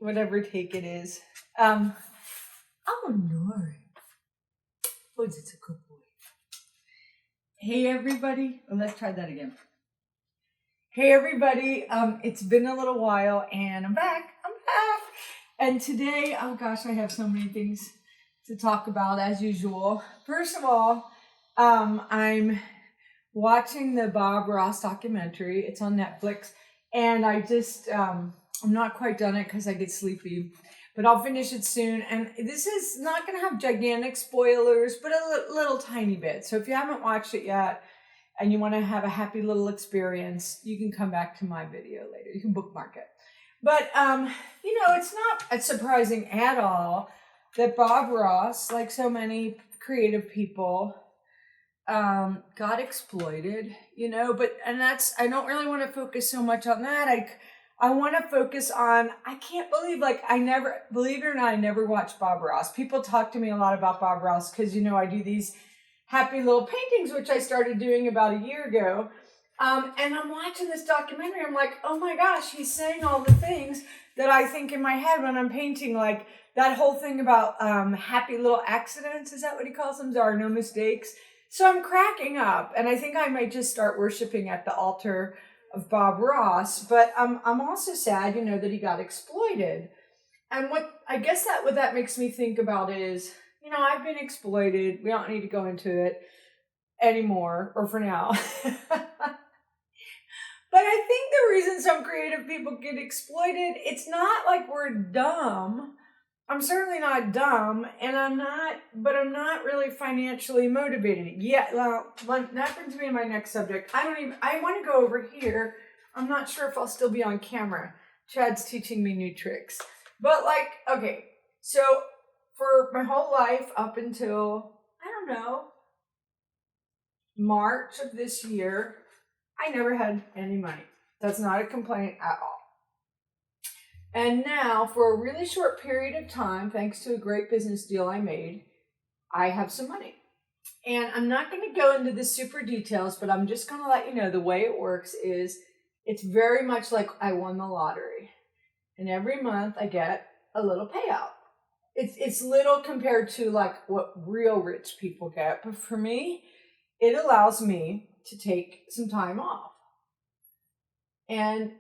whatever take it is. Oh no. Oh, it's a good boy. Hey everybody. Oh, let's try that again. Hey everybody. It's been a little while and I'm back. And today, oh gosh, I have so many things to talk about as usual. First of all, I'm watching the Bob Ross documentary. It's on Netflix, and I just I'm not quite done it because I get sleepy, but I'll finish it soon. And this is not going to have gigantic spoilers, but a little tiny bit. So if you haven't watched it yet and you want to have a happy little experience, you can come back to my video later. You can bookmark it. But it's not surprising at all that Bob Ross, like so many creative people, got exploited, I don't really want to focus so much on that. I want to focus on, I can't believe, believe it or not, I never watched Bob Ross. People talk to me a lot about Bob Ross because, I do these happy little paintings, which I started doing about a year ago. And I'm watching this documentary. I'm like, oh my gosh, he's saying all the things that I think in my head when I'm painting, like that whole thing about happy little accidents. Is that what he calls them? There are no mistakes. So I'm cracking up, and I think I might just start worshiping at the altar of Bob Ross. But I'm also sad, that he got exploited. And what that makes me think about is, I've been exploited. We don't need to go into it anymore, or for now. But I think the reason some creative people get exploited, it's not like we're dumb. I'm certainly not dumb, and I'm not really financially motivated. Yeah, well, that brings me to my next subject. I want to go over here. I'm not sure if I'll still be on camera. Chad's teaching me new tricks. But okay, so for my whole life up until, March of this year, I never had any money. That's not a complaint at all. And now, for a really short period of time, thanks to a great business deal I made, I have some money. And I'm not going to go into the super details, but I'm just going to let you know the way it works is it's very much like I won the lottery. And every month I get a little payout. It's little compared to like what real rich people get. But for me, it allows me to take some time off. And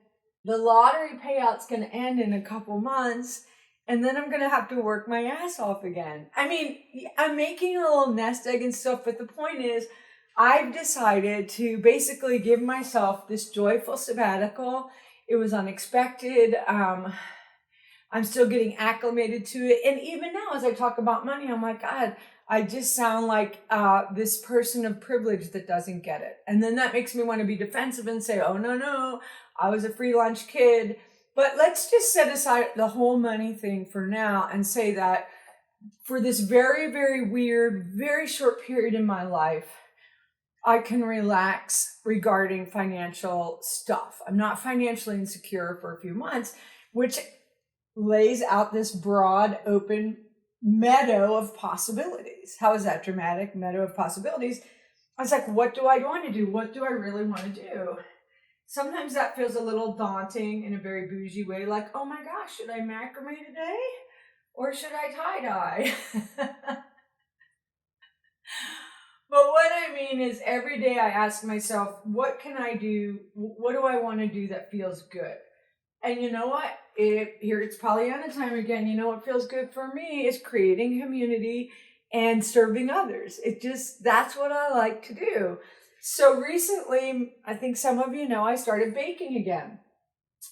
the lottery payout's going to end in a couple months, and then I'm going to have to work my ass off again. I mean, I'm making a little nest egg and stuff, but the point is, I've decided to basically give myself this joyful sabbatical. It was unexpected. I'm still getting acclimated to it. And even now, as I talk about money, I'm like, God, I just sound like this person of privilege that doesn't get it. And then that makes me want to be defensive and say, oh, no, I was a free lunch kid. But let's just set aside the whole money thing for now and say that for this very, very weird, very short period in my life, I can relax regarding financial stuff. I'm not financially insecure for a few months, which lays out this broad, open meadow of possibilities. How is that dramatic? Meadow of possibilities. I was like, what do I want to do? What do I really want to do? Sometimes that feels a little daunting in a very bougie way, like, oh my gosh, should I macrame today? Or should I tie-dye? But what I mean is every day I ask myself, what can I do? What do I want to do that feels good? And you know what? Here it's Pollyanna time again. You know what feels good for me is creating community and serving others. That's what I like to do. So recently, I think some of you know, I started baking again.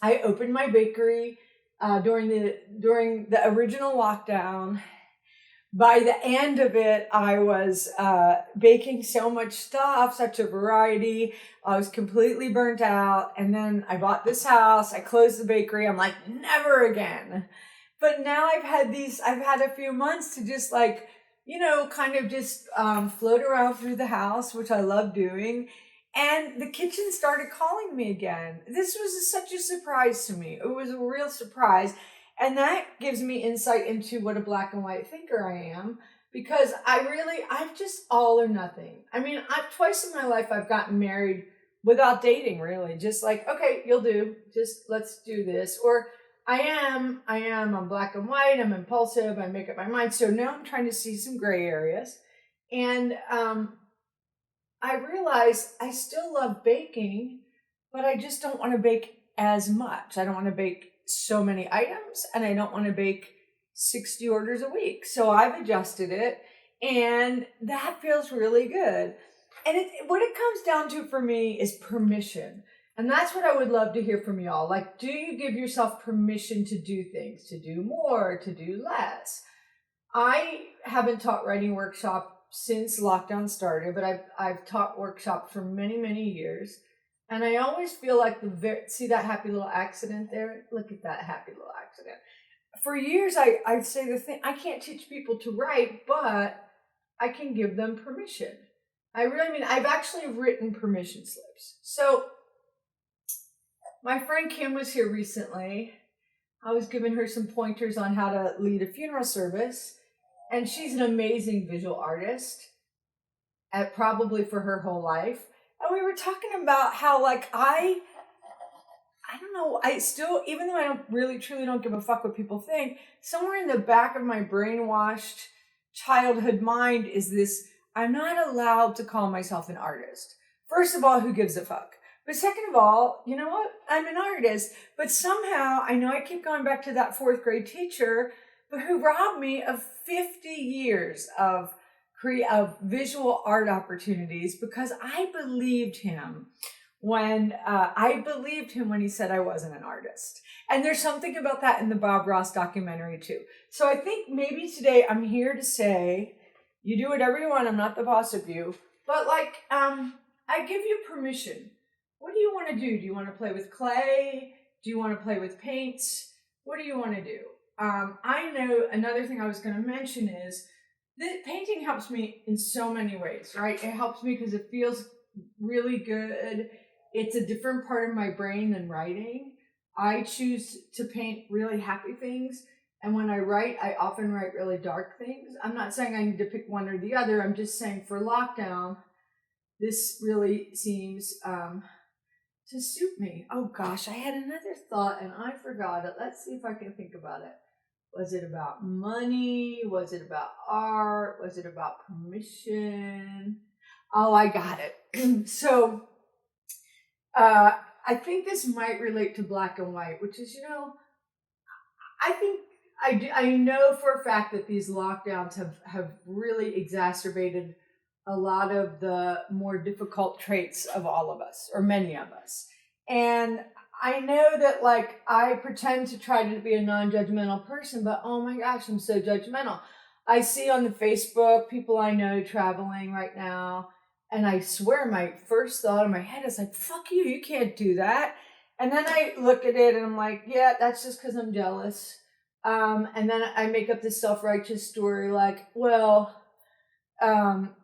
I opened my bakery during the original lockdown. By the end of it, I was baking so much stuff, such a variety. I was completely burnt out. And then I bought this house. I closed the bakery. I'm like, never again. But now I've had a few months to just kind of just float around through the house, which I love doing. And the kitchen started calling me again. This was such a surprise to me. It was a real surprise. And that gives me insight into what a black and white thinker I am, because I'm just all or nothing. I mean, twice in my life I've gotten married without dating, really. Just like, okay, you'll do. Just let's do this. Or I'm black and white, I'm impulsive, I make up my mind. So now I'm trying to see some gray areas. And I realize I still love baking, but I just don't want to bake as much. I don't want to bake so many items, and I don't want to bake 60 orders a week. So I've adjusted it, and that feels really good. And what it comes down to for me is permission. And that's what I would love to hear from y'all. Like, do you give yourself permission to do things, to do more, to do less? I haven't taught writing workshop since lockdown started, but I've taught workshops for many, many years. And I always feel like see that happy little accident there? Look at that happy little accident. For years, I'd say the thing, I can't teach people to write, but I can give them permission. I really mean, I've actually written permission slips. So my friend Kim was here recently. I was giving her some pointers on how to lead a funeral service. And she's an amazing visual artist, probably for her whole life. And we were talking about how, like, I don't know, I still, even though I don't really, truly don't give a fuck what people think, somewhere in the back of my brainwashed childhood mind is this, I'm not allowed to call myself an artist. First of all, who gives a fuck? But second of all, you know what? I'm an artist. But somehow, I know I keep going back to that 4th grade teacher, but who robbed me of 50 years of visual art opportunities because I believed him when he said I wasn't an artist. And there's something about that in the Bob Ross documentary too. So I think maybe today I'm here to say, you do whatever you want. I'm not the boss of you, but like, I give you permission. What do you want to do? Do you want to play with clay? Do you want to play with paints? What do you want to do? I know another thing I was going to mention is that painting helps me in so many ways, right? It helps me because it feels really good. It's a different part of my brain than writing. I choose to paint really happy things. And when I write, I often write really dark things. I'm not saying I need to pick one or the other. I'm just saying for lockdown, this really seems to suit me. Oh gosh, I had another thought and I forgot it. Let's see if I can think about it. Was it about money? Was it about art? Was it about permission? Oh, I got it. So I think this might relate to black and white, which is, I think I know for a fact that these lockdowns have really exacerbated a lot of the more difficult traits of all of us, or many of us. And I know that, like, I pretend to try to be a non-judgmental person, but oh my gosh, I'm so judgmental. I see on the Facebook people I know traveling right now, and I swear my first thought in my head is like, fuck you, you can't do that. And then I look at it and I'm like, yeah, that's just because I'm jealous. And then I make up this self-righteous story like, well,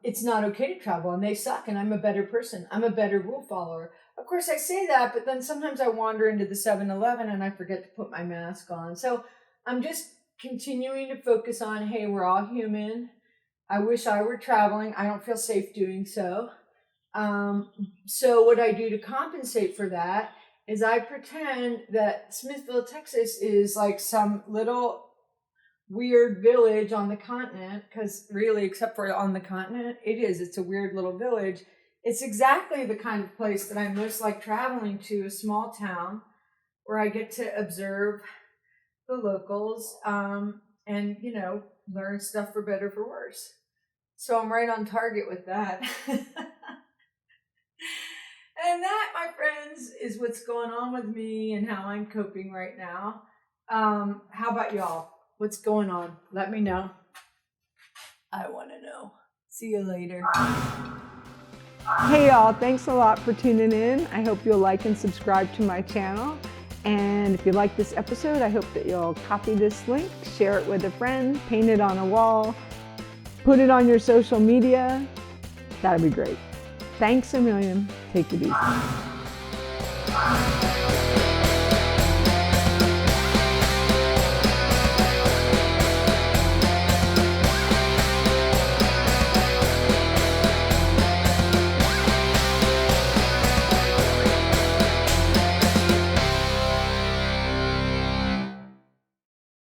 it's not okay to travel and they suck and I'm a better person. I'm a better rule follower. Of course I say that, but then sometimes I wander into the 7-Eleven and I forget to put my mask on. So I'm just continuing to focus on, hey, we're all human. I wish I were traveling. I don't feel safe doing so. So what I do to compensate for that is I pretend that Smithville, Texas is like some little weird village on the continent, because really, except for on the continent, it's a weird little village. It's exactly the kind of place that I most like traveling to, a small town where I get to observe the locals and, learn stuff for better, for worse. So I'm right on target with that. And that, my friends, is what's going on with me and how I'm coping right now. How about y'all? What's going on? Let me know. I want to know. See you later. Hey y'all, thanks a lot for tuning in. I hope you'll like and subscribe to my channel. And if you like this episode, I hope that you'll copy this link, share it with a friend, paint it on a wall, put it on your social media. That'd be great. Thanks a million. Take it easy.